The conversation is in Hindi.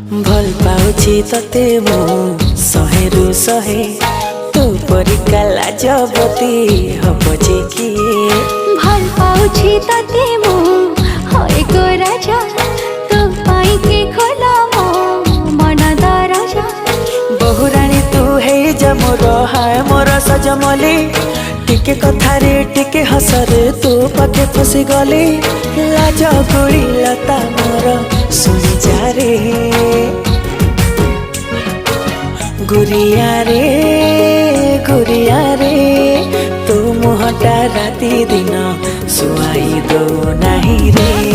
भल पाउछि तते मु शहेरु शहे तू परिका लाजवती हब जे किए भल पाउछि तते मु होय गो राजा तू पाई के खोला मो मन दरजा बहुराणी तू हे जा मोर हाय मोर सजमली टिके कथारे टिके हसरे तू पाखे फसी गली लाज गोड़ी लता मोर सुनी जा रे गुरिया रे तू मुहटा राती दिन सुआई दो नहीं रे।